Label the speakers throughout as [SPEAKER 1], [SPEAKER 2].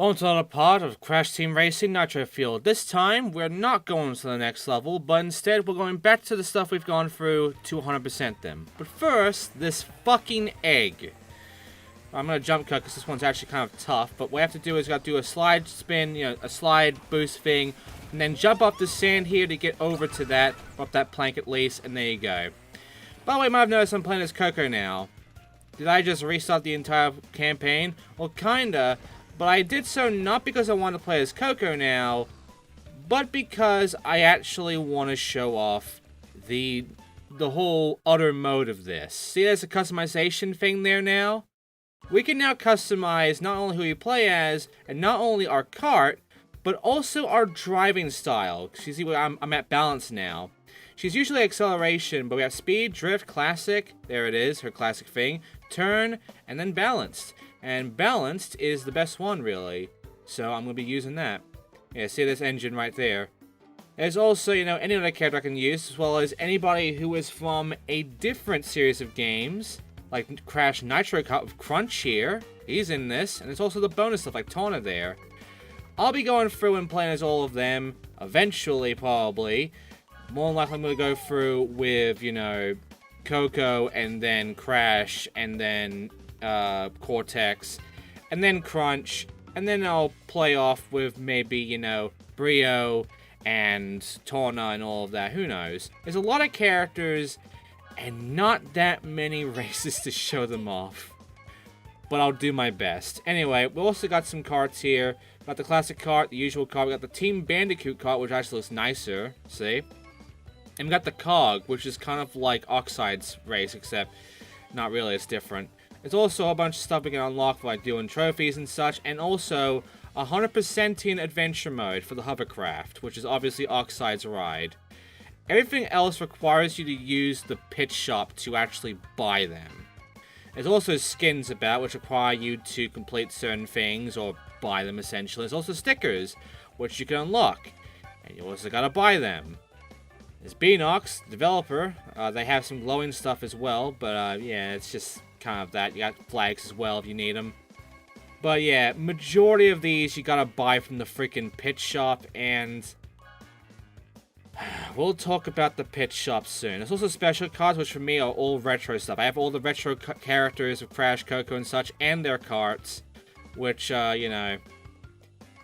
[SPEAKER 1] Welcome to another part of Crash Team Racing Nitro Fueled. This time, we're not going to the next level, but instead we're going back to the stuff we've gone through to 100% them. But first, this fucking egg. I'm going to jump cut because this one's actually kind of tough, but what we have to do is got to do a slide spin, a slide boost thing, and then jump up the sand here to get over to that, up that plank at least, and there you go. By the way, you might have noticed I'm playing as Coco now. Did I just restart the entire campaign? Well, kinda. But I did so not because I want to play as Coco now, but because I actually want to show off the whole other mode of this. See, there's a customization thing there now? We can now customize not only who we play as, and not only our kart, but also our driving style. Because you see, I'm at balance now. She's usually acceleration, but we have speed, drift, classic, there it is, her classic thing, turn, and then balanced. And balanced is the best one, really. So I'm going to be using that. Yeah, see this engine right there. There's also, any other character I can use, as well as anybody who is from a different series of games, like Crash Nitro with Crunch here. He's in this, and there's also the bonus stuff like Tawna there. I'll be going through and playing as all of them, eventually, probably. More than likely I'm going to go through with, Coco, and then Crash, and then Cortex, and then Crunch, and then I'll play off with maybe, Brio and Tawna and all of that. Who knows? There's a lot of characters and not that many races to show them off. But I'll do my best. Anyway, we also got some carts here. Got the classic cart, the usual cart. We got the Team Bandicoot cart, which actually looks nicer. See? And we got the Cog, which is kind of like Oxide's race, except not really, it's different. There's also a bunch of stuff we can unlock by doing trophies and such, and also 100% in adventure mode for the hovercraft, which is obviously Oxide's ride. Everything else requires you to use the pit shop to actually buy them. There's also skins about, which require you to complete certain things, or buy them essentially. There's also stickers, which you can unlock, and you also gotta buy them. There's Beenox, the developer. They have some glowing stuff as well, but yeah, it's just kind of that. You got flags as well if you need them. But yeah, majority of these you gotta buy from the freaking pit shop, and we'll talk about the pit shop soon. There's also special cards, which for me are all retro stuff. I have all the retro characters of Crash, Coco, and such, and their carts, which,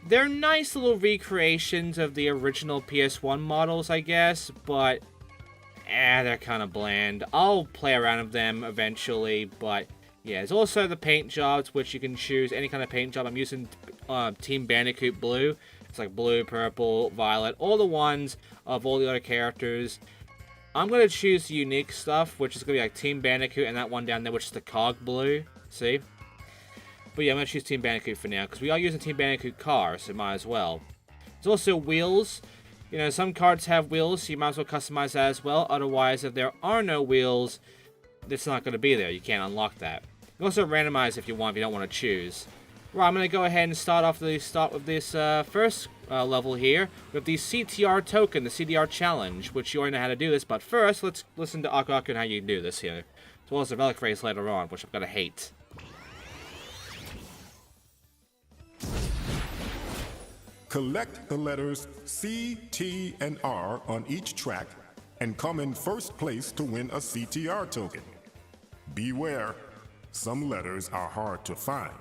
[SPEAKER 1] they're nice little recreations of the original PS1 models, I guess, but they're kind of bland. I'll play around with them eventually, but yeah, there's also the paint jobs, which you can choose any kind of paint job. I'm using Team Bandicoot Blue. It's like blue, purple, violet, all the ones of all the other characters. I'm going to choose the unique stuff, which is going to be like Team Bandicoot and that one down there, which is the Cog Blue. See? But yeah, I'm going to choose Team Bandicoot for now, because we are using Team Bandicoot cars, so might as well. There's also wheels. Some cards have wheels, so you might as well customize that as well. Otherwise, if there are no wheels, it's not going to be there. You can't unlock that. You can also randomize if you want, if you don't want to choose. Right, I'm going to go ahead and start with this first level here with the CTR token, the CTR challenge, which you already know how to do this. But first, let's listen to Aku Aku and how you do this here. As well as the Relic race later on, which I'm going to hate.
[SPEAKER 2] Collect the letters C, T, and R on each track and come in first place to win a CTR token. Beware, some letters are hard to find.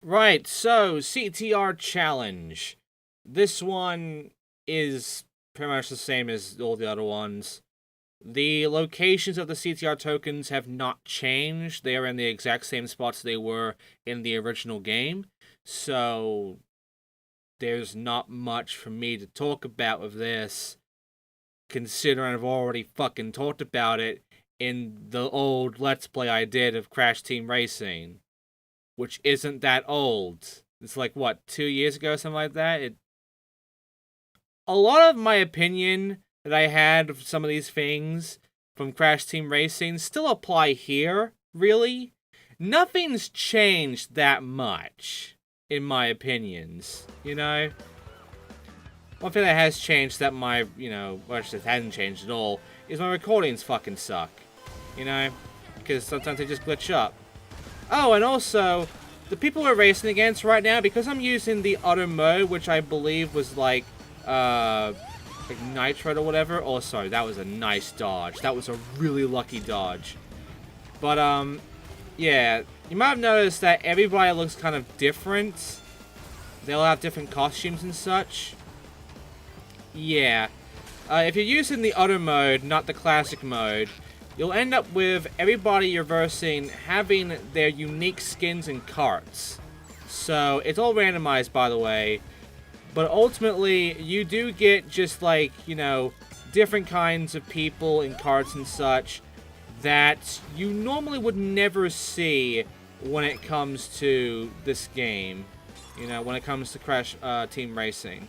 [SPEAKER 1] Right, so CTR challenge. This one is pretty much the same as all the other ones. The locations of the CTR tokens have not changed. They are in the exact same spots they were in the original game. So there's not much for me to talk about with this, considering I've already fucking talked about it in the old Let's Play I did of Crash Team Racing, which isn't that old. It's like, what, 2 years ago, something like that? A lot of my opinion that I had of some of these things from Crash Team Racing still apply here, really. Nothing's changed that much, in my opinions, One thing that has changed that it hasn't changed at all, is my recordings fucking suck, because sometimes they just glitch up. Oh, and also, the people we're racing against right now, because I'm using the auto mode, which I believe was like Nitro or whatever. Oh, sorry, that was a nice dodge. That was a really lucky dodge. But, yeah, you might have noticed that everybody looks kind of different. They all have different costumes and such. Yeah. If you're using the auto mode, not the classic mode, you'll end up with everybody you're versing having their unique skins and carts. So, it's all randomized, by the way. But ultimately, you do get just like, you know, different kinds of people and carts and such that you normally would never see when it comes to this game. You know, when it comes to Crash Team Racing.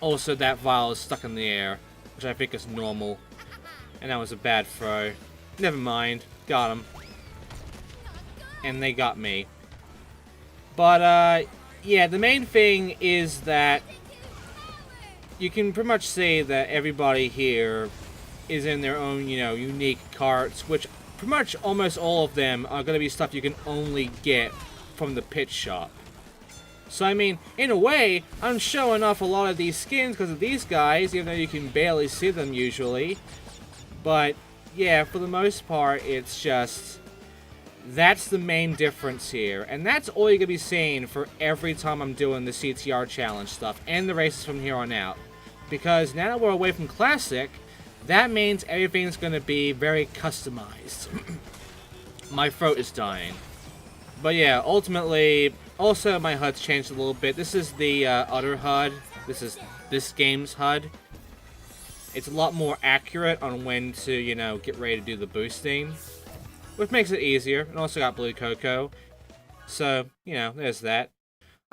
[SPEAKER 1] Also, that vial is stuck in the air, which I think is normal. And that was a bad throw. Never mind. Got him. And they got me. But, yeah, the main thing is that you can pretty much say that everybody here is in their own, you know, unique carts, which pretty much almost all of them are going to be stuff you can only get from the pit shop. So, I mean, in a way, I'm showing off a lot of these skins because of these guys, even though you can barely see them usually. But, yeah, for the most part, it's just... that's the main difference here. And that's all you're going to be seeing for every time I'm doing the CTR challenge stuff and the races from here on out. Because now that we're away from Classic, that means everything's going to be very customized. My throat is dying. But yeah, ultimately, also my HUD's changed a little bit. This is the other HUD. This is this game's HUD. It's a lot more accurate on when to, you know, get ready to do the boosting. Which makes it easier. And also got Blue Cocoa. So, you know, there's that.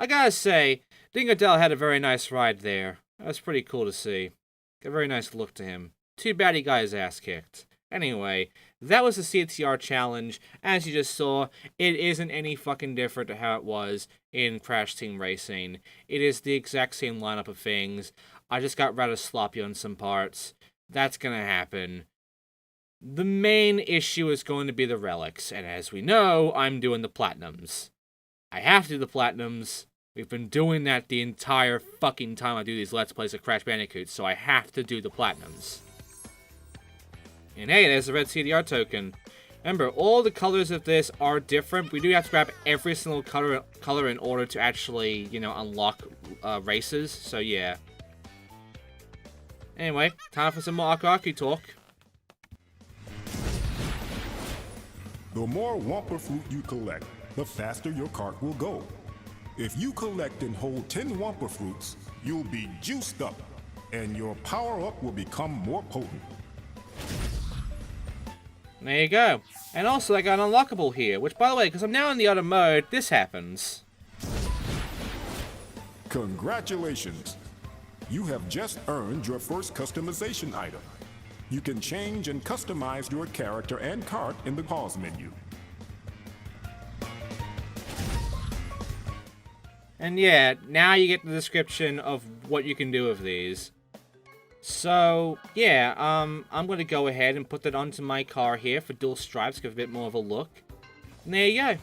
[SPEAKER 1] I gotta say, Dingodell had a very nice ride there. That was pretty cool to see. Got a very nice look to him. Too bad he got his ass kicked. Anyway, that was the CTR challenge. As you just saw, it isn't any fucking different to how it was in Crash Team Racing. It is the exact same lineup of things. I just got rather sloppy on some parts. That's gonna happen. The main issue is going to be the relics, and as we know, I'm doing the platinums. I have to do the platinums. We've been doing that the entire fucking time I do these Let's Plays of Crash Bandicoot, so I have to do the platinums. And hey, there's the red CTR token. Remember, all the colors of this are different. We do have to grab every single color in order to actually, you know, unlock races, so yeah. Anyway, time for some more Aku talk.
[SPEAKER 2] The more Wumpa Fruit you collect, the faster your cart will go. If you collect and hold 10 Wumpa Fruits, you'll be juiced up, and your power-up will become more potent.
[SPEAKER 1] There you go. And also, I got an unlockable here, which, by the way, because I'm now in the other mode, this happens.
[SPEAKER 2] Congratulations! You have just earned your first customization item. You can change and customize your character and cart in the pause menu.
[SPEAKER 1] And yeah, now you get the description of what you can do with these. So, yeah, I'm going to go ahead and put that onto my car here for dual stripes, give a bit more of a look. And there you go.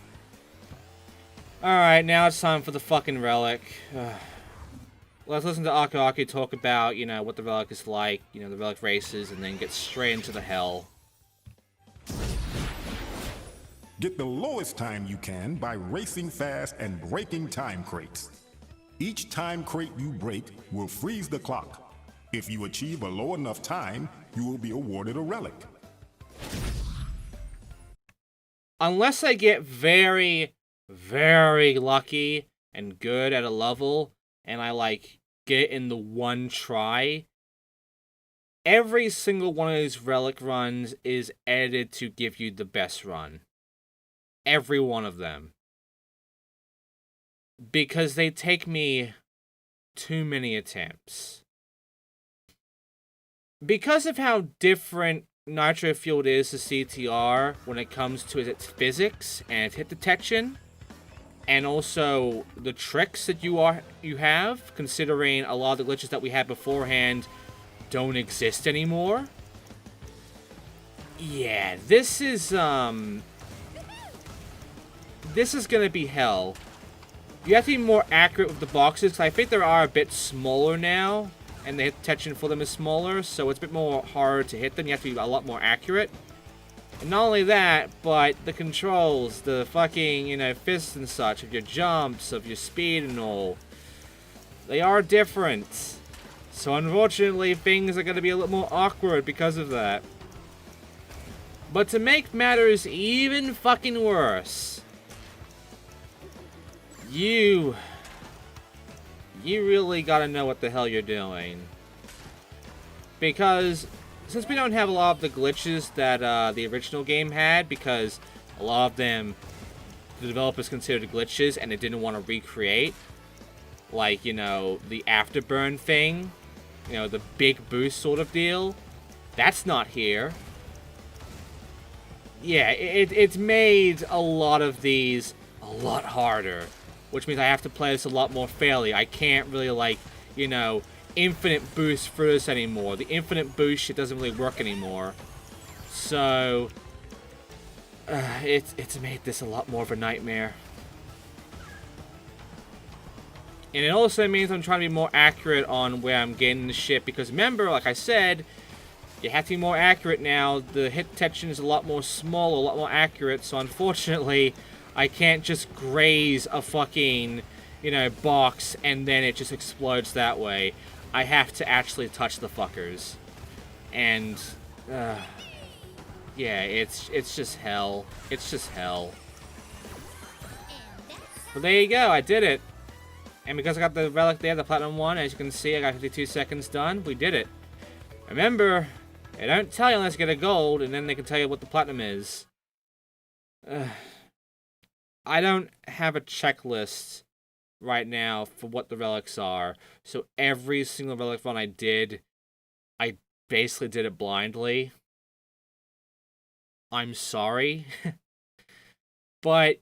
[SPEAKER 1] Alright, now it's time for the fucking relic. Let's listen to Aku talk about, you know, what the relic is like, you know, the relic races, and then get straight into the hell.
[SPEAKER 2] Get the lowest time you can by racing fast and breaking time crates. Each time crate you break will freeze the clock. If you achieve a low enough time, you will be awarded a relic.
[SPEAKER 1] Unless I get very, very lucky and good at a level, and I, like, get in the one try, every single one of these relic runs is edited to give you the best run. Every one of them. Because they take me too many attempts. Because of how different Nitro Fueled is to CTR when it comes to its physics and its hit detection, and also the tricks that you have, considering a lot of the glitches that we had beforehand don't exist anymore. Yeah, this is this is gonna be hell. You have to be more accurate with the boxes, 'cause I think they are a bit smaller now, and the hit detection for them is smaller, so it's a bit more hard to hit them. You have to be a lot more accurate. And not only that, but the controls, the fucking, you know, fists and such, of your jumps, of your speed and all, they are different. So unfortunately, things are going to be a little more awkward because of that. But to make matters even fucking worse, you really gotta know what the hell you're doing. Because since we don't have a lot of the glitches that the original game had, because a lot of them the developers considered glitches and they didn't want to recreate, like, you know, the afterburn thing, you know, the big boost sort of deal, that's not here. Yeah, it's made a lot of these a lot harder, which means I have to play this a lot more fairly. I can't really, like, you know, infinite boost through this anymore. The infinite boost shit doesn't really work anymore. So, it's made this a lot more of a nightmare. And it also means I'm trying to be more accurate on where I'm getting the shit, because remember, like I said, you have to be more accurate now. The hit detection is a lot more small, a lot more accurate, so unfortunately, I can't just graze a fucking, you know, box and then it just explodes that way. I have to actually touch the fuckers. And, yeah, it's just hell. It's just hell. But there you go, I did it. And because I got the relic there, the platinum one, as you can see, I got 52 seconds done. We did it. Remember, they don't tell you unless you get a gold, and then they can tell you what the platinum is. I don't have a checklist right now for what the relics are. So every single relic run I did, I basically did it blindly. I'm sorry. But,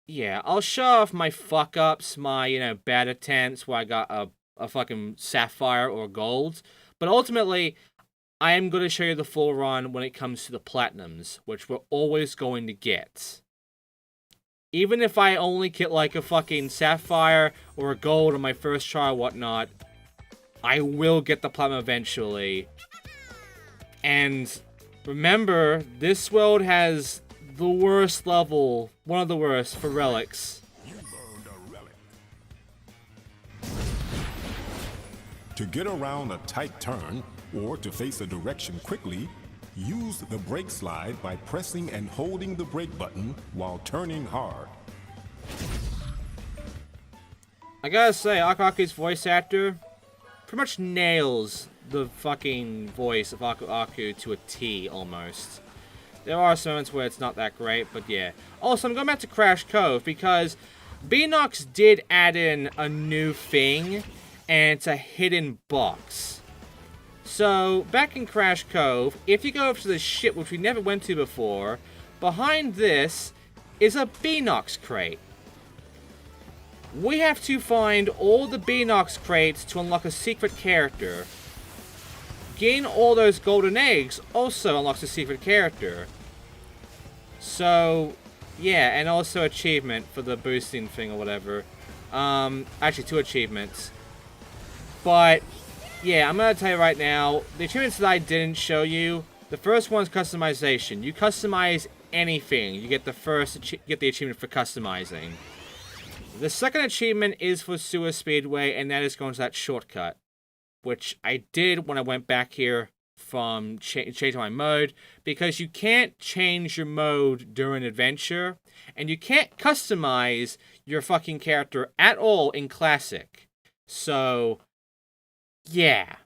[SPEAKER 1] yeah, I'll show off my fuck-ups, my, you know, bad attempts where I got a fucking sapphire or gold. But ultimately, I am going to show you the full run when it comes to the platinums, which we're always going to get. Even if I only get, like, a fucking sapphire or a gold on my first try or whatnot, I will get the platinum eventually. And remember, this world has the worst level, one of the worst, for relics.
[SPEAKER 2] You burned a relic. To get around a tight turn, or to face a direction quickly, use the brake slide by pressing and holding the brake button while turning hard.
[SPEAKER 1] I gotta say, Aku-Aku's voice actor pretty much nails the fucking voice of Aku-Aku to a T, almost. There are some moments where it's not that great, but yeah. Also, I'm going back to Crash Cove, because Beenox did add in a new thing, and it's a hidden box. So, back in Crash Cove, if you go up to the ship, which we never went to before, behind this is a Beenox crate. We have to find all the Beenox crates to unlock a secret character. Getting all those golden eggs also unlocks a secret character. So, yeah, and also achievement for the boosting thing or whatever. Actually, 2 achievements. But, yeah, I'm going to tell you right now, the achievements that I didn't show you, the first one's customization. You customize anything, you get the achievement for customizing. The second achievement is for Sewer Speedway, and that is going to that shortcut, which I did when I went back here from changing my mode, because you can't change your mode during adventure, and you can't customize your fucking character at all in Classic. So, yeah.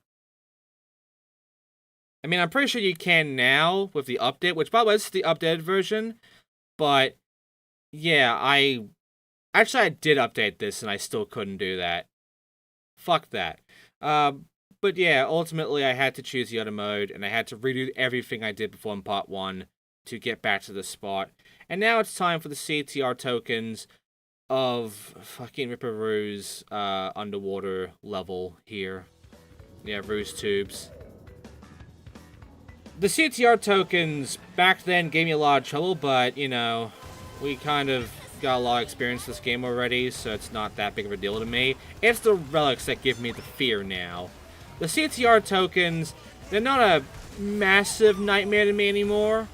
[SPEAKER 1] I mean, I'm pretty sure you can now with the update, which, by the way, this is the updated version, but, yeah, I did update this, and I still couldn't do that. Fuck that. But yeah, ultimately I had to choose the other mode, and I had to redo everything I did before in Part 1 to get back to the spot. And now it's time for the CTR tokens of fucking Ripperoo's underwater level here. Yeah, Roost Tubes. The CTR tokens back then gave me a lot of trouble, but, you know, we kind of got a lot of experience in this game already, so it's not that big of a deal to me. It's the relics that give me the fear now. The CTR tokens, they're not a massive nightmare to me anymore,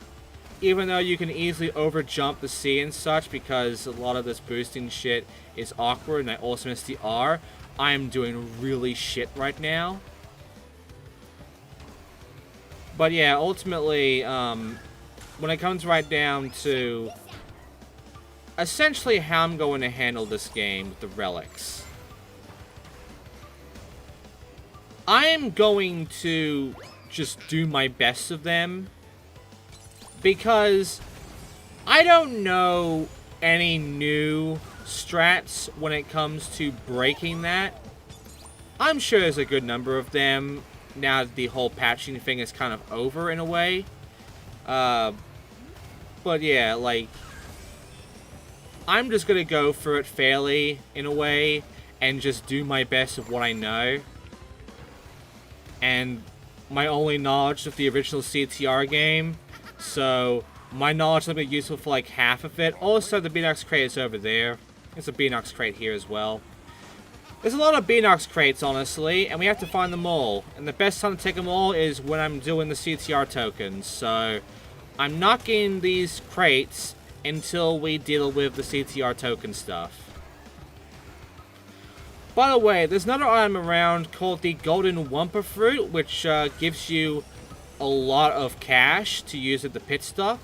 [SPEAKER 1] even though you can easily overjump the C and such because a lot of this boosting shit is awkward, and I also missed the R. I'm doing really shit right now. But yeah, ultimately, when it comes right down to essentially how I'm going to handle this game with the relics, I am going to just do my best of them, because I don't know any new strats when it comes to breaking that. I'm sure there's a good number of them now that the whole patching thing is kind of over in a way. But yeah, like, I'm just gonna go for it fairly in a way and just do my best of what I know. And my only knowledge of the original CTR game, so my knowledge will be useful for like half of it. Also, the Beenox crate is over there. There's a Beenox crate here as well. There's a lot of Beenox crates, honestly, and we have to find them all. And the best time to take them all is when I'm doing the CTR tokens. So I'm not getting these crates until we deal with the CTR token stuff. By the way, there's another item around called the Golden Wumpa Fruit, which gives you a lot of cash to use at the pit stop.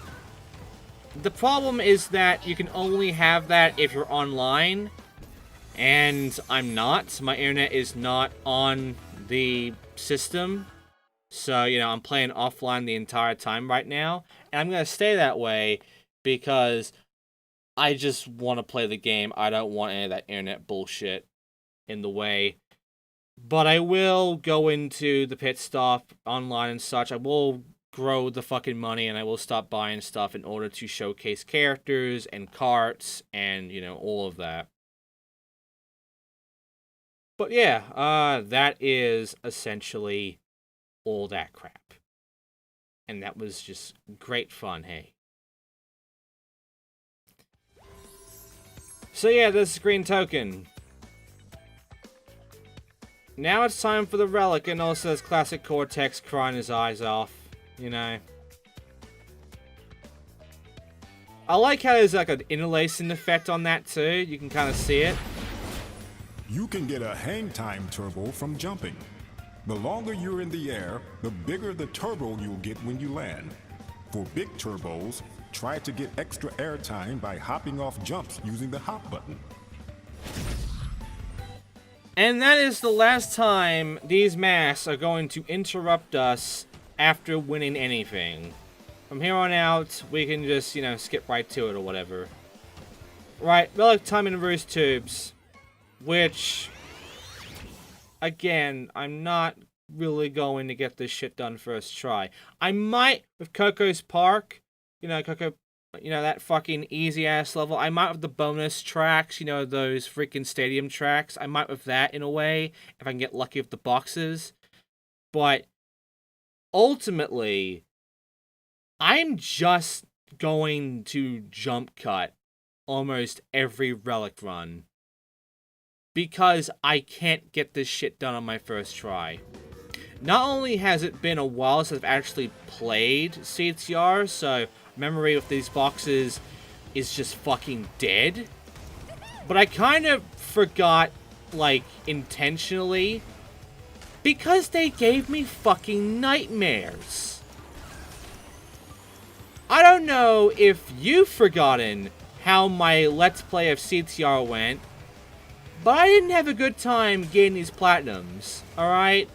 [SPEAKER 1] The problem is that you can only have that if you're online, and I'm not. My internet is not on the system, so, you know, I'm playing offline the entire time right now, and I'm going to stay that way because I just want to play the game. I don't want any of that internet bullshit in the way. But I will go into the pit stop online and such. I will grow the fucking money, and I will stop buying stuff in order to showcase characters and carts and, you know, all of that. But yeah, that is essentially all that crap. And that was just great fun, hey. So yeah, this is green token. Now it's time for the relic, and also this classic Cortex crying his eyes off, you know. I like how there's like an interlacing effect on that too. You can kind of see it.
[SPEAKER 2] You can get a hang time turbo from jumping. The longer you're in the air, the bigger the turbo you'll get when you land. For big turbos, try to get extra air time by hopping off jumps using the hop button.
[SPEAKER 1] And that is the last time these masks are going to interrupt us after winning anything. From here on out, we can just, you know, skip right to it or whatever. Right, Relic time in Roost Tubes. Which, again, I'm not really going to get this shit done first try. I might with Coco's Park, you know, that fucking easy-ass level. I might with the bonus tracks, you know, those freaking stadium tracks. I might with that in a way, if I can get lucky with the boxes. But, ultimately, I'm just going to jump cut almost every relic run. Because I can't get this shit done on my first try. Not only has it been a while since I've actually played CTR, so memory of these boxes is just fucking dead. But I kind of forgot, like, intentionally, because they gave me fucking nightmares. I don't know if you've forgotten how my Let's Play of CTR went, but I didn't have a good time getting these platinums, alright?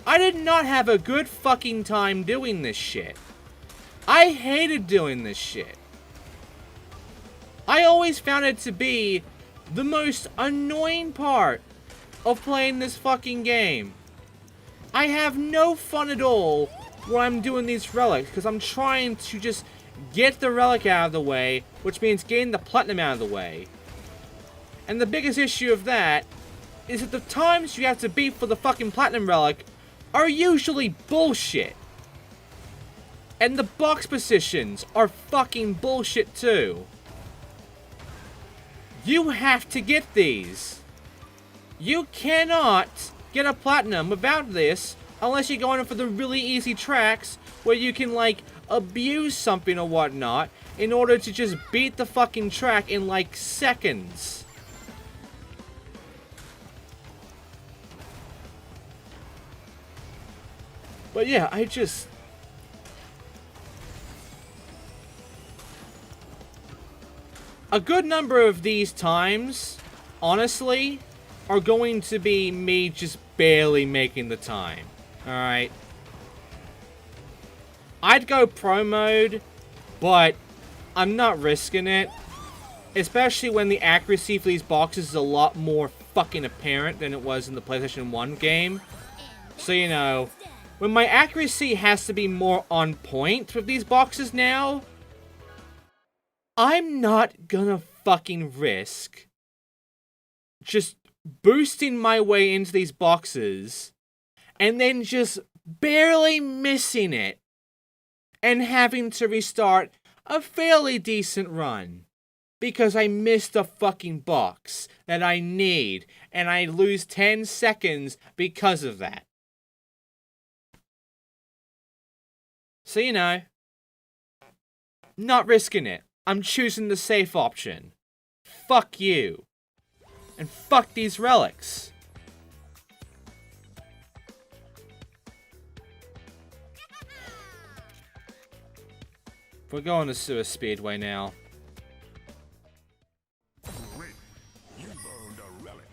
[SPEAKER 1] I did not have a good fucking time doing this shit. I hated doing this shit. I always found it to be the most annoying part of playing this fucking game. I have no fun at all when I'm doing these relics, because I'm trying to just get the relic out of the way, which means getting the platinum out of the way. And the biggest issue of that is that the times you have to beat for the fucking platinum relic are usually bullshit. And the box positions are fucking bullshit too. You have to get these. You cannot get a platinum without this unless you're going for the really easy tracks where you can, like, abuse something or whatnot in order to just beat the fucking track in, like, seconds. But yeah, a good number of these times, honestly, are going to be me just barely making the time. Alright. I'd go pro mode, but I'm not risking it. Especially when the accuracy for these boxes is a lot more fucking apparent than it was in the PlayStation 1 game. So, you know, when my accuracy has to be more on point with these boxes now, I'm not gonna fucking risk just boosting my way into these boxes and then just barely missing it and having to restart a fairly decent run because I missed a fucking box that I need and I lose 10 seconds because of that. So, you know, not risking it. I'm choosing the safe option. Fuck you. And fuck these relics. We're going to Sewer Speedway now.
[SPEAKER 2] Great. You've earned a relic.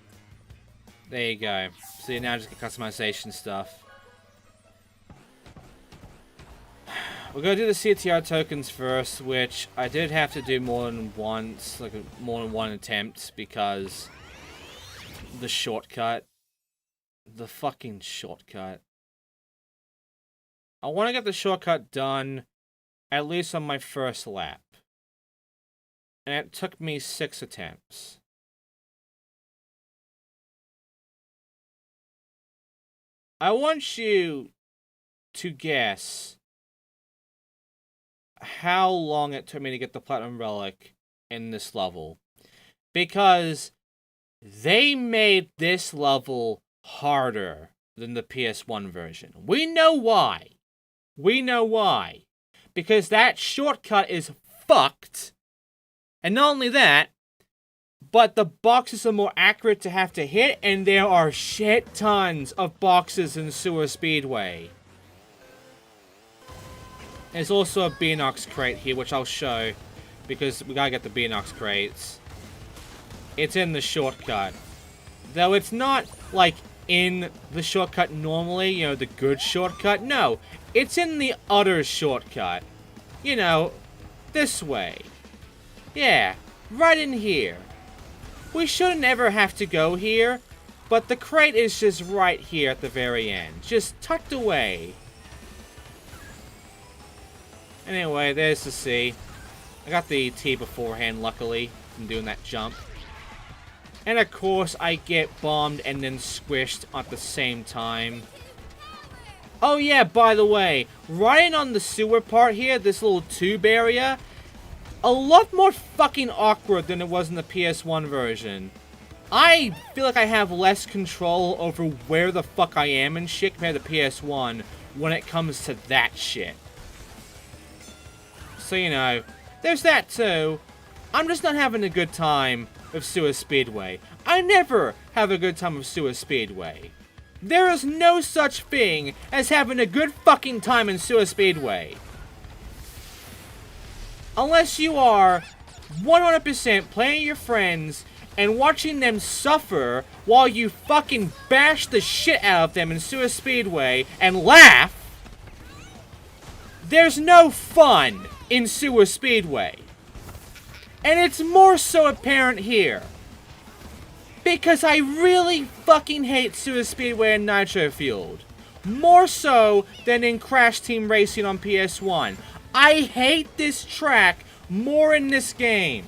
[SPEAKER 1] There you go. So you now just get customization stuff. We're going to do the Ctr Tokens first, which I did have to do more than once, like more than one attempt, because the shortcut. The fucking shortcut. I want to get the shortcut done at least on my first lap. And it took me 6 attempts. I want you to guess how long it took me to get the Platinum Relic in this level. Because they made this level harder than the PS1 version. We know why. We know why. Because that shortcut is fucked. And not only that, but the boxes are more accurate to have to hit, and there are shit tons of boxes in Sewer Speedway. There's also a Beenox crate here, which I'll show, because we gotta get the Beenox crates. It's in the shortcut. Though it's not, like, in the shortcut normally, you know, the good shortcut. No, it's in the other shortcut. You know, this way. Yeah, right in here. We shouldn't ever have to go here, but the crate is just right here at the very end. Just tucked away. Anyway, there's the C. I got the T beforehand, luckily, from doing that jump. And of course, I get bombed and then squished at the same time. Oh yeah, by the way, right on the sewer part here, this little tube area, a lot more fucking awkward than it was in the PS1 version. I feel like I have less control over where the fuck I am and shit compared to PS1 when it comes to that shit. So, you know, there's that too. I'm just not having a good time with Sewer Speedway. I never have a good time with Sewer Speedway. There is no such thing as having a good fucking time in Sewer Speedway. Unless you are 100% playing your friends and watching them suffer while you fucking bash the shit out of them in Sewer Speedway and laugh. There's no fun in Sewer Speedway. And it's more so apparent here. Because I really fucking hate Sewer Speedway and Nitro Fueled. More so than in Crash Team Racing on PS1. I hate this track more in this game.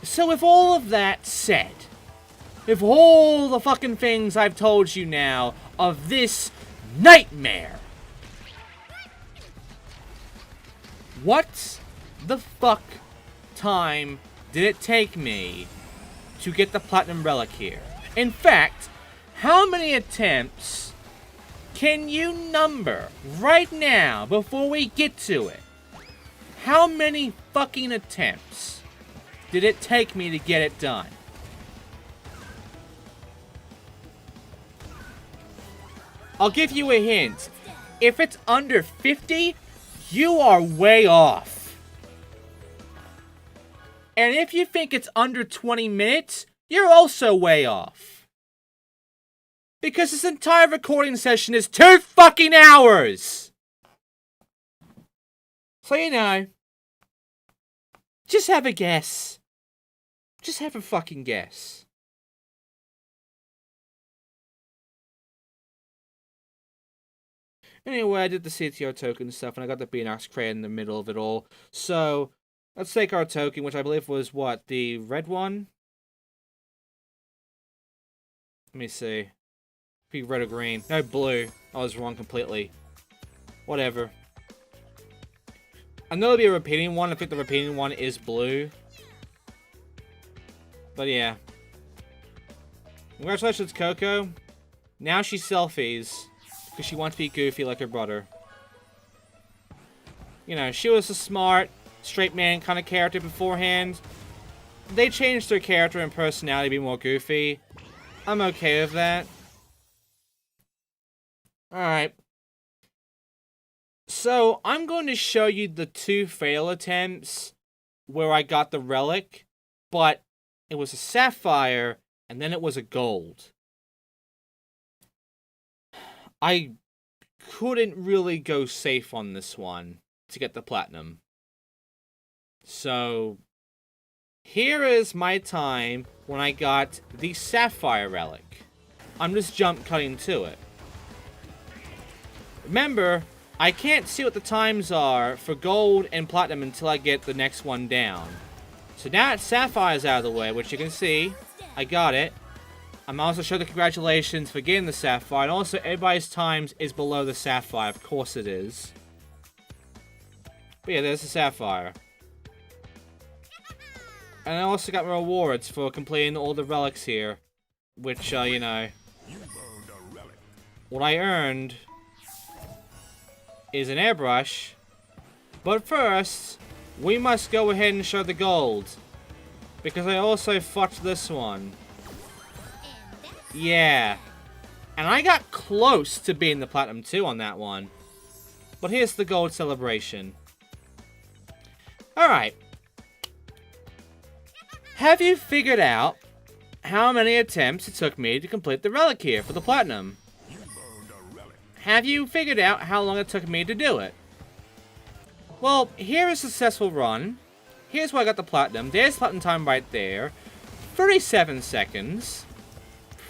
[SPEAKER 1] So with all of that said, with all the fucking things I've told you now of this nightmare, What the fuck time did it take me to get the Platinum Relic here? In fact, how many attempts can you number right now before we get to it? How many fucking attempts did it take me to get it done? I'll give you a hint. If it's under 50, you are way off. And if you think it's under 20 minutes, you're also way off. Because this entire recording session is 2 fucking hours! So, you know, just have a guess. Just have a fucking guess. Anyway, I did the CTR token stuff, and I got the Beenox crate in the middle of it all. So, let's take our token, which I believe was, what, the red one? Let me see. Be red or green. No, blue. I was wrong completely. Whatever. I know there'll be a repeating one. I think the repeating one is blue. But yeah. Congratulations, Coco. Now she selfies. Because she wants to be goofy like her brother. You know, she was a smart, straight man kind of character beforehand. They changed her character and personality to be more goofy. I'm okay with that. Alright. So, I'm going to show you the 2 fail attempts where I got the relic, but it was a sapphire, and then it was a gold. I couldn't really go safe on this one to get the platinum. So, here is my time when I got the sapphire relic. I'm just jump cutting to it. Remember, I can't see what the times are for gold and platinum until I get the next one down. So now that sapphire's out of the way, which you can see, I got it. I'm also showing the congratulations for getting the sapphire, and also everybody's times is below the sapphire. Of course it is. But yeah, there's the sapphire. And I also got my rewards for completing all the relics here. Which, you know, what I earned is an airbrush. But first, we must go ahead and show the gold. Because I also fucked this one. Yeah. And I got close to being the Platinum 2 on that one. But here's the gold celebration. Alright. Have you figured out how many attempts it took me to complete the relic here for the Platinum? Have you figured out how long it took me to do it? Well, here is a successful run. Here's where I got the Platinum. There's Platinum time right there. 37 seconds.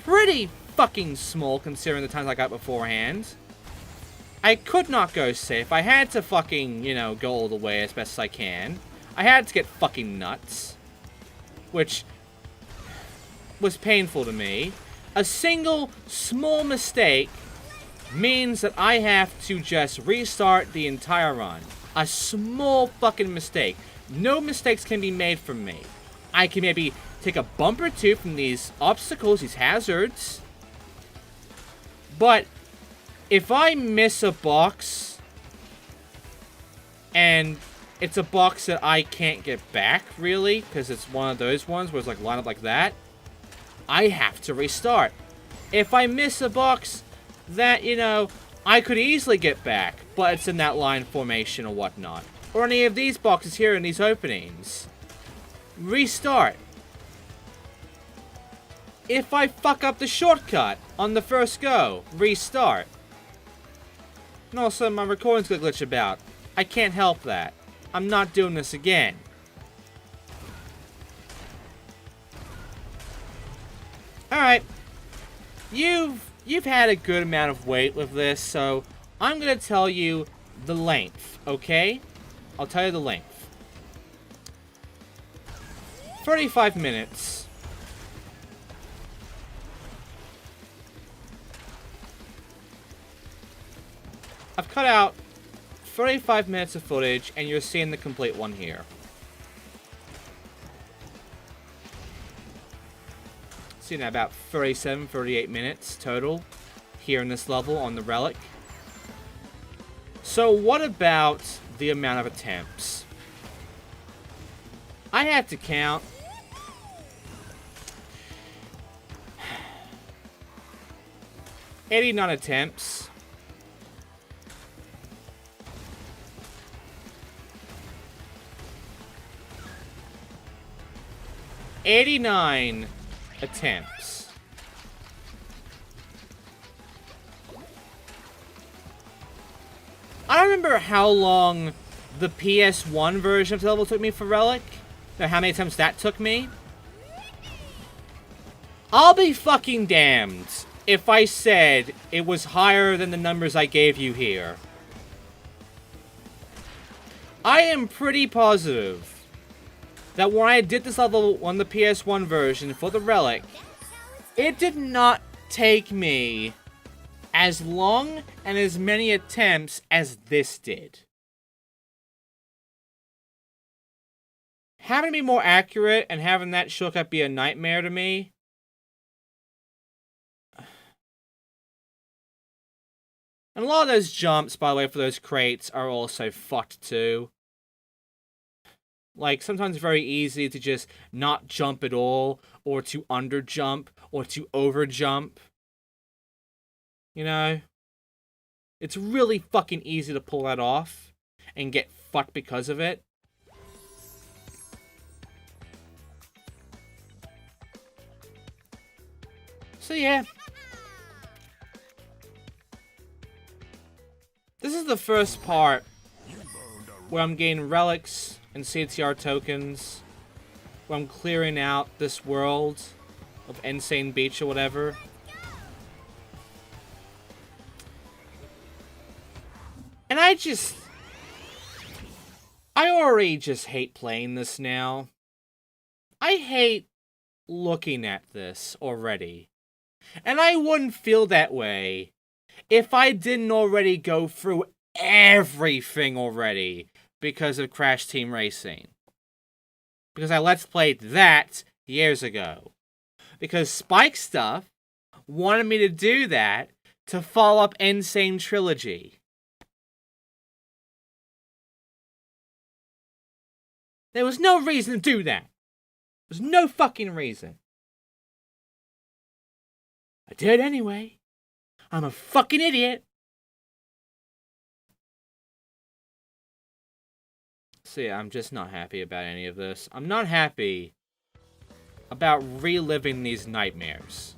[SPEAKER 1] Pretty fucking small considering the times I got beforehand. I could not go safe. I had to fucking, you know, go all the way as best as I can. I had to get fucking nuts. Which was painful to me. A single small mistake means that I have to just restart the entire run. A small fucking mistake. No mistakes can be made from me. I can maybe take a bump or two from these obstacles, these hazards. But if I miss a box and it's a box that I can't get back, really, because it's one of those ones where it's like lined up like that, I have to restart. If I miss a box that, you know, I could easily get back, but it's in that line formation or whatnot, or any of these boxes here in these openings, restart. If I fuck up the shortcut on the first go, restart. And also my recording's gonna glitch about. I can't help that. I'm not doing this again. Alright. You've had a good amount of weight with this, so I'm gonna tell you the length, okay? I'll tell you the length. 35 minutes. I've cut out 35 minutes of footage, and you're seeing the complete one here. Seeing about 37, 38 minutes total here in this level on the Relic. So what about the amount of attempts? I had to count. 89 attempts. $89 attempts. I don't remember how long the PS1 version of the level took me for Relic. Or how many attempts that took me. I'll be fucking damned if I said it was higher than the numbers I gave you here. I am pretty positive that when I did this level on the PS1 version for the Relic, it did not take me as long and as many attempts as this did. Having to be more accurate and having that shortcut be a nightmare to me. And a lot of those jumps, by the way, for those crates are also fucked too. Like, sometimes it's very easy to just not jump at all, or to underjump, or to overjump. You know? It's really fucking easy to pull that off, and get fucked because of it. So yeah. This is the first part where I'm getting relics and CTR tokens, where I'm clearing out this world of Insane Beach or whatever. And I already just hate playing this now. I hate looking at this already. And I wouldn't feel that way if I didn't already go through everything already because of Crash Team Racing. Because I Let's Played that years ago. Because Spike Stuff wanted me to do that to follow up Insane Trilogy. There was no reason to do that. There's no fucking reason. I did anyway. I'm a fucking idiot. So yeah, I'm just not happy about any of this. I'm not happy about reliving these nightmares.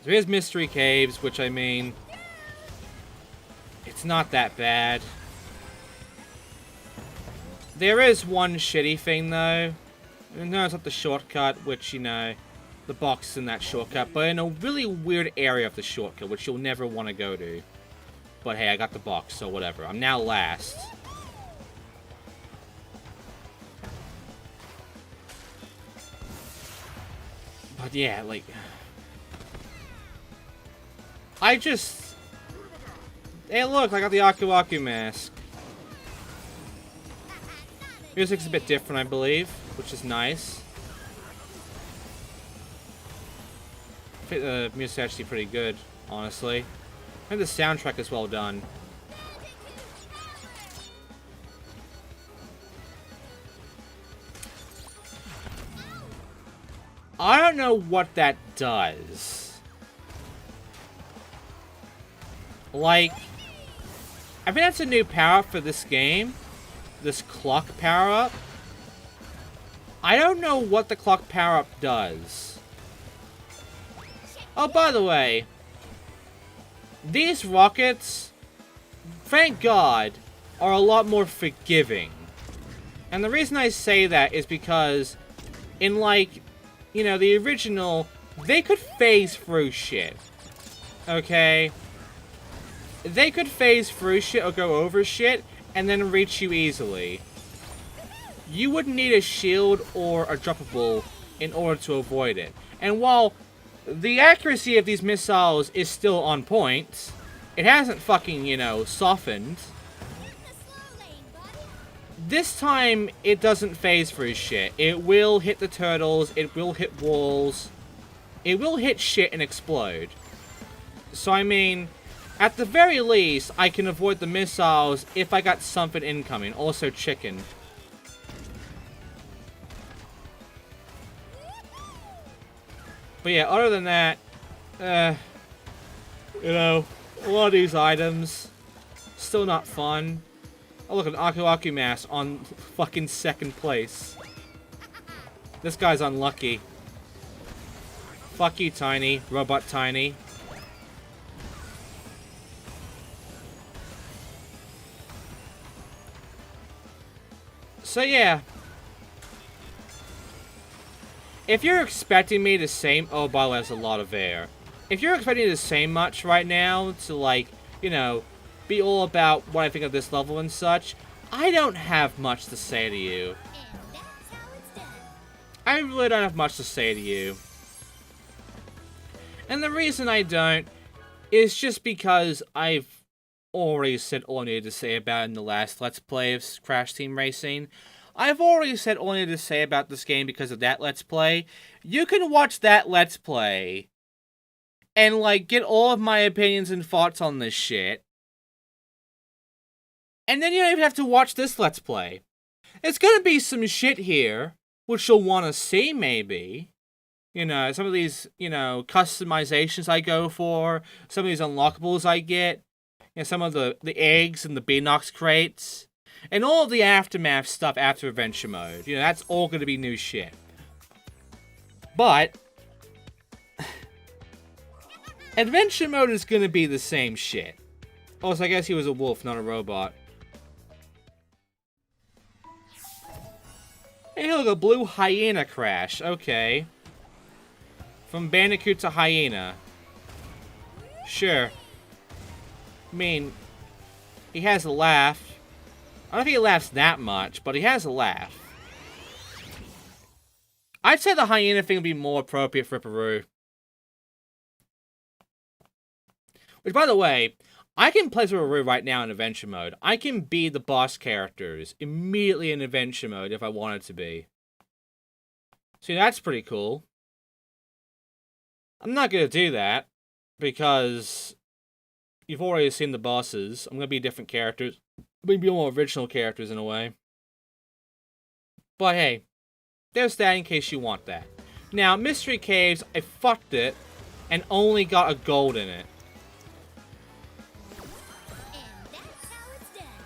[SPEAKER 1] There is Mystery Caves, which I mean, it's not that bad. There is one shitty thing though. No, it's not the shortcut, which, you know, the box is in that shortcut, but in a really weird area of the shortcut, which you'll never want to go to. But hey, I got the box, so whatever. I'm now last. But yeah, like... I just... Hey, look, I got the Aku Aku mask. Music's a bit different, I believe, which is nice. I think the music's actually pretty good, honestly. I think the soundtrack is well done. I don't know what that does. Like, I think that's a new power-up for this game. This clock power-up. I don't know what the clock power-up does. Oh, by the way, these rockets, thank God, are a lot more forgiving. And the reason I say that is because in, like, you know, the original, they could phase through shit. Okay? They could phase through shit or go over shit and then reach you easily. You wouldn't need a shield or a droppable in order to avoid it. And while the accuracy of these missiles is still on point, It hasn't fucking, you know, softened. This time, it doesn't phase for his shit. It will hit the turtles, it will hit walls, it will hit shit and explode. So, I mean, at the very least, I can avoid the missiles if I got something incoming. Also, chicken. But yeah, other than that, you know, a lot of these items, still not fun. Oh look, an Aku Aku mask on fucking second place. This guy's unlucky. Fuck you, Tiny. Robot Tiny. So yeah. If you're expecting me to say... Oh, by the way, that's a lot of air. If you're expecting me to say much right now to, like, you know, be all about what I think of this level and such, I don't have much to say to you. I really don't have much to say to you. And the reason I don't is just because I've already said all I needed to say about it in the last Let's Play of Crash Team Racing. I've already said all I needed to say about this game because of that Let's Play. You can watch that Let's Play and, like, get all of my opinions and thoughts on this shit. And then you don't even have to watch this Let's Play. There's gonna be some shit here, which you'll want to see, maybe. You know, some of these, you know, customizations I go for, some of these unlockables I get, you know, some of the eggs and the Beenox crates, and all of the aftermath stuff after Adventure Mode. You know, that's all gonna be new shit. But Adventure Mode is gonna be the same shit. Also, I guess he was a wolf, not a robot. Hey, look, a blue hyena crash. Okay. From Bandicoot to hyena. Sure. I mean, he has a laugh. I don't think he laughs that much, but he has a laugh. I'd say the hyena thing would be more appropriate for Peru. Which, by the way, I can play through Peru right now in Adventure Mode. I can be the boss characters immediately in Adventure Mode if I wanted to be. See, that's pretty cool. I'm not going to do that, because you've already seen the bosses. I'm going to be different characters. Maybe more original characters in a way. But hey, there's that in case you want that. Now, Mystery Caves, I fucked it, and only got a gold in it.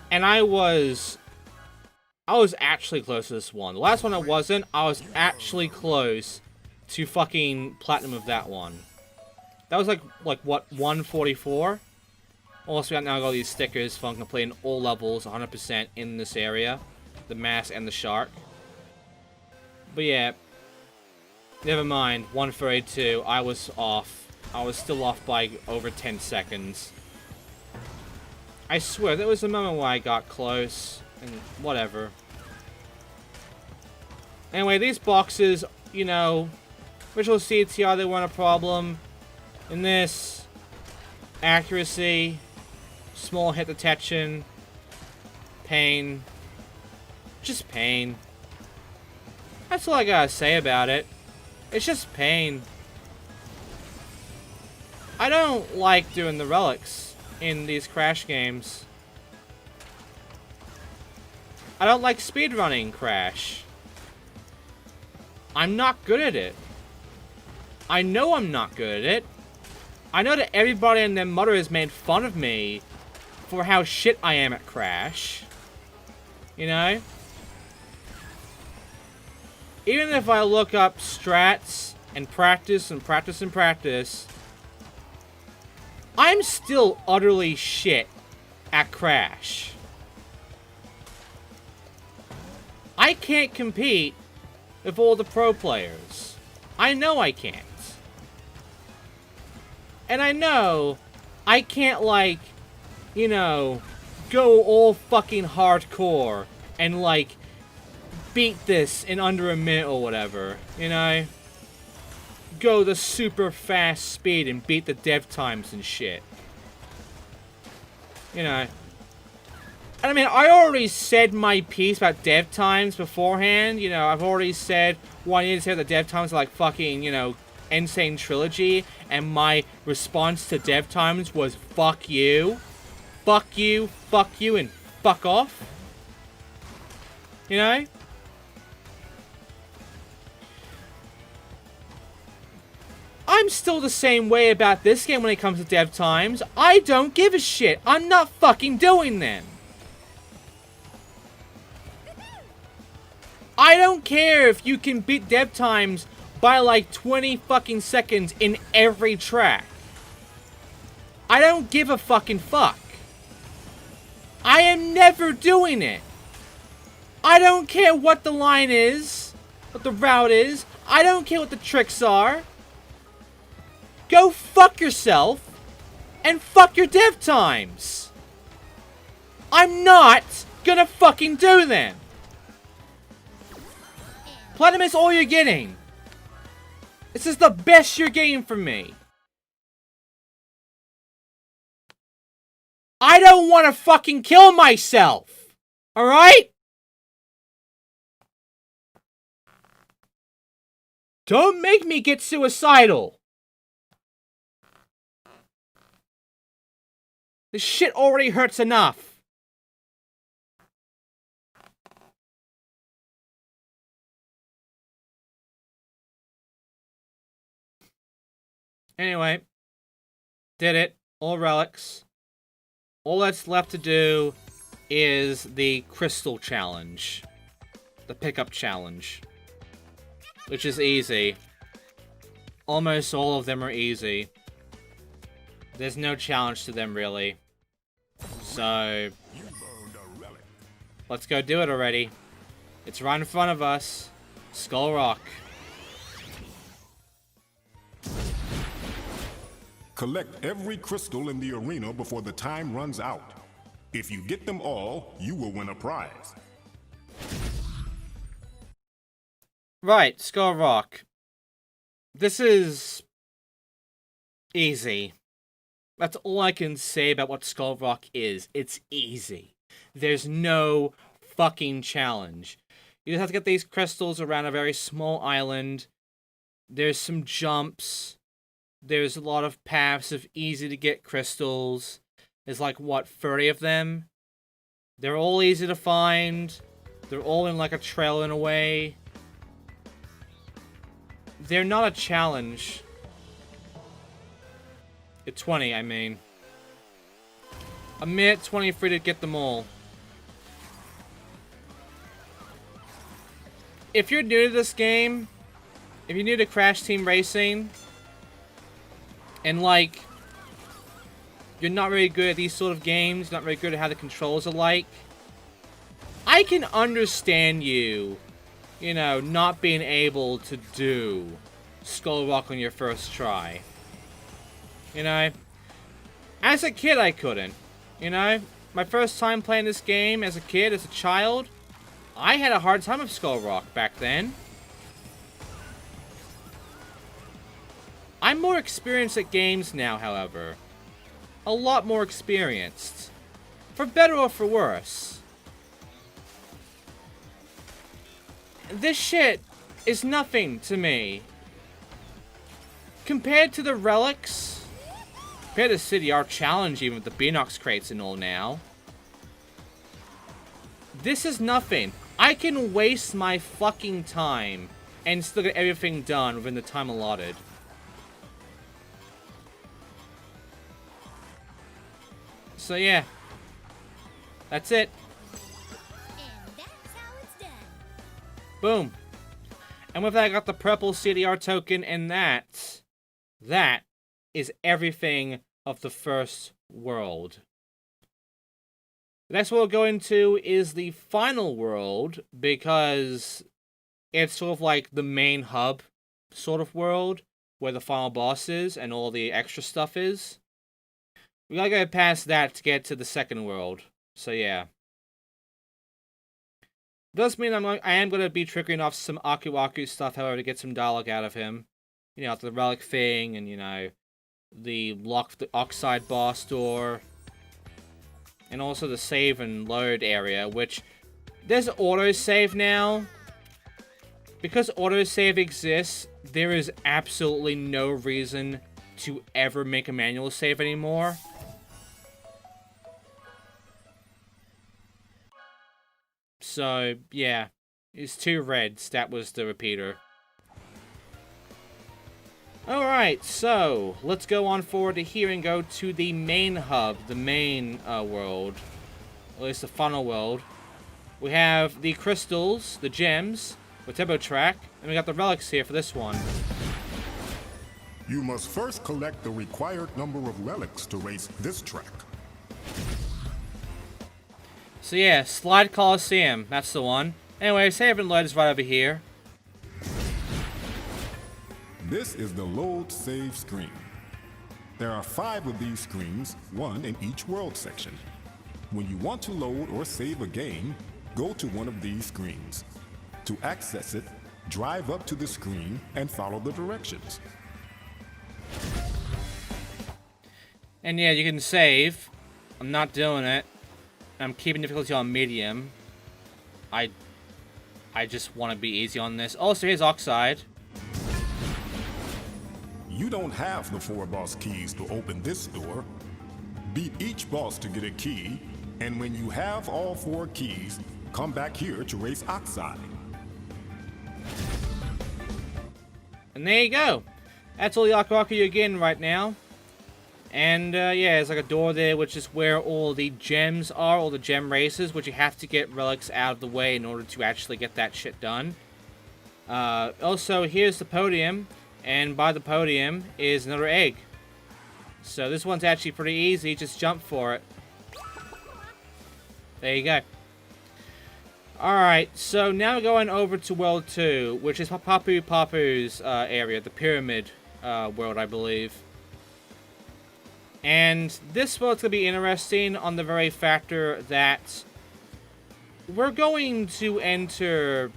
[SPEAKER 1] And I was actually close to this one. The last one I wasn't. I was actually close to fucking platinum of that one. That was like what, 144? Also, now I got these stickers for completing all levels 100% in this area. The mask and the shark. But yeah. Never mind. 132. I was off. I was still off by over 10 seconds. I swear, there was a moment where I got close, and whatever. Anyway, these boxes, you know, original CTR, they weren't a problem. In this, accuracy, small hit detection, pain, just pain. That's all I gotta say about it. It's just pain. I don't like doing the relics in these Crash games. I don't like speedrunning Crash. I'm not good at it. I know I'm not good at it. I know that everybody and their mother has made fun of me for how shit I am at Crash. You know? Even if I look up strats and practice and practice and practice, I'm still utterly shit at Crash. I can't compete with all the pro players. I know I can't. And I know I can't, like, you know, go all fucking hardcore and, like, beat this in under a minute or whatever, you know? Go the super fast speed and beat the dev times and shit. You know. And I mean, I already said my piece about dev times beforehand. You know, I've already said what I needed to say about the dev times are like fucking, you know, insane trilogy. And my response to dev times was fuck you. Fuck you, and fuck off. You know? I'm still the same way about this game when it comes to dev times. I don't give a shit. I'm not fucking doing them. I don't care if you can beat dev times by like 20 fucking seconds in every track. I don't give a fucking fuck. I am never doing it. I don't care what the line is, what the route is. I don't care what the tricks are. Go fuck yourself and fuck your dev times. I'm not gonna fucking do them. Platinum is all you're getting. This is the best you're getting from me. I don't want to fucking kill myself. Alright? Don't make me get suicidal. This shit already hurts enough. Anyway, did it. All relics. All that's left to do is the crystal challenge. The pickup challenge. Which is easy. Almost all of them are easy. There's no challenge to them, really. So, let's go do it already. It's right in front of us. Skull Rock.
[SPEAKER 2] Collect every crystal in the arena before the time runs out. If you get them all, you will win a prize.
[SPEAKER 1] Right, Skull Rock. This is easy. That's all I can say about what Skull Rock is. It's easy. There's no fucking challenge. You just have to get these crystals around a very small island. There's some jumps. There's a lot of paths of easy to get crystals. There's like, what, 30 of them? They're all easy to find. They're all in like a trail in a way. They're not a challenge. At 20, I mean. A minute 23 to get them all. If you're new to this game, if you're new to Crash Team Racing, and like, you're not very good at these sort of games, not very good at how the controls are like, I can understand you, you know, not being able to do Skull Rock on your first try. You know, as a kid I couldn't, you know, my first time playing this game as a kid, as a child, I had a hard time with Skull Rock back then. I'm more experienced at games now, however. A lot more experienced. For better or for worse. This shit is nothing to me. Compared to the relics, compared to CTR Challenge, even with the Beenox crates and all now, this is nothing. I can waste my fucking time and still get everything done within the time allotted. So yeah, that's it.
[SPEAKER 3] And that's how it's done.
[SPEAKER 1] Boom. And with that, I got the purple CTR token, and that is everything of the first world. The next world we'll go into is the final world, because it's sort of like the main hub sort of world, where the final boss is and all the extra stuff is. We gotta go past that to get to the second world. So yeah. Does mean I am gonna be triggering off some Aku Aku stuff, however, to get some dialogue out of him. You know, the relic thing, and you know, the lock the oxide boss door. And also the save and load area, which there's autosave now. Because autosave exists, there is absolutely no reason to ever make a manual save anymore. So, yeah. It's 2 reds. That was the repeater. Alright, so let's go on forward to here and go to the main hub, the main world. Or at least the funnel world. We have the crystals, the gems, with Turbo Track, and we got the relics here for this one.
[SPEAKER 2] You must first collect the required number of relics to race this track.
[SPEAKER 1] So yeah, Slide Coliseum, that's the one. Anyway, save and load is right over here.
[SPEAKER 2] This is the load save screen. There are 5 of these screens, 1 in each world section. When you want to load or save a game, go to one of these screens. To access it, drive up to the screen and follow the directions.
[SPEAKER 1] And yeah, you can save. I'm not doing it. I'm keeping difficulty on medium. I just want to be easy on this. Also, here's Oxide.
[SPEAKER 2] You don't have the 4 boss keys to open this door. Beat each boss to get a key, and when you have all 4 keys, come back here to race Oxide.
[SPEAKER 1] And there you go. That's all the Akaraku you're getting right now. And yeah, there's like a door there, which is where all the gems are, all the gem races, which you have to get relics out of the way in order to actually get that shit done. Also, here's the podium, and by the podium is another egg. So this one's actually pretty easy, just jump for it. There you go. Alright, so now we're going over to World 2, which is Papu Papu's area, the Pyramid world, I believe. And this world's going to be interesting on the very factor that we're going to enter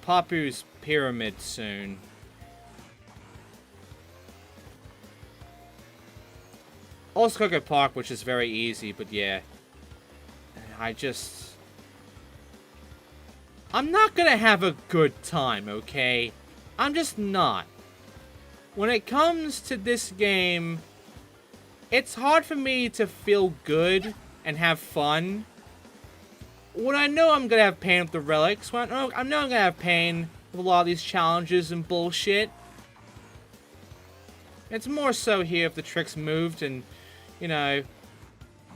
[SPEAKER 1] Papu's Pyramid soon. Also Coco Park, which is very easy, but yeah. I'm not gonna have a good time, okay? I'm just not. When it comes to this game, it's hard for me to feel good and have fun when I know I'm gonna have pain with the relics, when I know I'm gonna have pain with a lot of these challenges and bullshit. It's more so here if the tricks moved and, you know,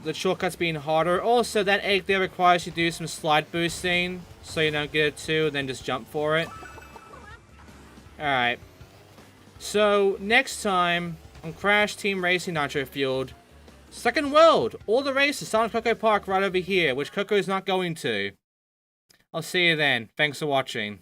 [SPEAKER 1] the shortcuts being harder. Also, that egg there requires you to do some slide boosting, so you don't get it too, and then just jump for it. Alright. So, next time on Crash Team Racing Nitro Fueled, second world, all the races start on Coco Park right over here, which Coco is not going to. I'll see you then. Thanks for watching.